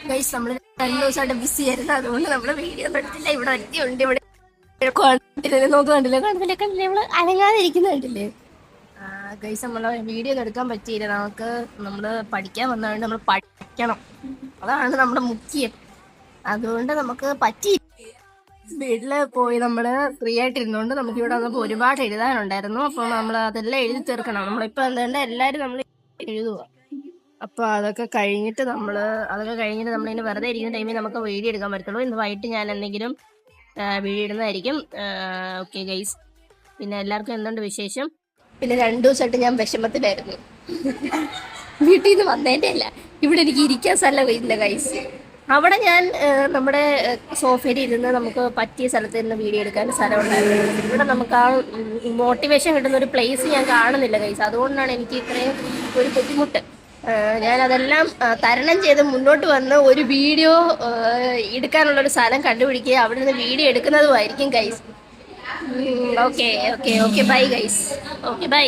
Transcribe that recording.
Guys നമ്മൾ 2 ദിവസമായിട്ട് BC ആയിരുന്നു, അതുകൊണ്ട് നമ്മള് വീഡിയോ എടുത്തില്ല. ഇവിടെ ഒറ്റയുണ്ട്, ഇവിടെ കണ്ടില്ലേ നമ്മള് അനങ്ങാതെ ഇരിക്കുന്ന കണ്ടില്ലേ. ഗൈസ് നമ്മളെ വീഡിയോ എടുക്കാൻ പറ്റിയില്ല, നമ്മള് പഠിക്കാൻ വന്നതുകൊണ്ട് നമ്മൾ പഠിക്കണം, അതാണ് നമ്മുടെ മുഖ്യം. അതുകൊണ്ട് നമുക്ക് പറ്റി. വീട്ടില് പോയി നമ്മള് ഫ്രീ ആയിട്ട് ഇരുന്നോണ്ട് നമുക്ക് ഇവിടെ വന്നപ്പോൾ ഒരുപാട് എഴുതാനുണ്ടായിരുന്നു. അപ്പൊ നമ്മൾ അതെല്ലാം എഴുതി തീർക്കണം. നമ്മളിപ്പോ എന്താ എല്ലാരും നമ്മൾ എഴുതുക. അപ്പൊ അതൊക്കെ കഴിഞ്ഞിട്ട് നമ്മളിങ്ങനെ വെറുതെ ഇരിക്കുന്ന ടൈമിൽ നമുക്ക് വീഡിയോ എടുക്കാൻ പറ്റുള്ളൂ. ഇന്ന് വൈകിട്ട് ഞാൻ എന്തെങ്കിലും വീഡിയോ ഇടുന്നതായിരിക്കും. ഓക്കെ ഗൈസ്, പിന്നെ എല്ലാവർക്കും എന്തുണ്ട് വിശേഷം? പിന്നെ 2 ദിവസമായിട്ട് ഞാൻ വിഷമത്തിലായിരുന്നു. വീട്ടിൽ നിന്ന് വന്നതിന്റെ അല്ല, ഇവിടെ എനിക്ക് ഇരിക്കാൻ സ്ഥലമില്ല ഗൈസ്. അവിടെ ഞാൻ നമ്മുടെ സോഫയിൽ ഇരുന്ന് നമുക്ക് പറ്റിയ സ്ഥലത്ത് ഇരുന്ന് വീഡിയോ എടുക്കാൻ സ്ഥലമുണ്ടായിരുന്നു. ഇവിടെ നമുക്ക് ആ മോട്ടിവേഷൻ കിട്ടുന്ന ഒരു പ്ലേസ് ഞാൻ കാണുന്നില്ല ഗൈസ്. അതുകൊണ്ടാണ് എനിക്ക് ഇത്രയും ഒരു ബുദ്ധിമുട്ട്. ഞാനതെല്ലാം തരണം ചെയ്ത് മുന്നോട്ട് വന്ന് ഒരു വീഡിയോ എടുക്കാനുള്ളൊരു സ്ഥലം കണ്ടുപിടിക്കുക, അവിടെ നിന്ന് വീഡിയോ എടുക്കുന്നതുമായിരിക്കും guys. Okay okay okay bye guys. Okay by.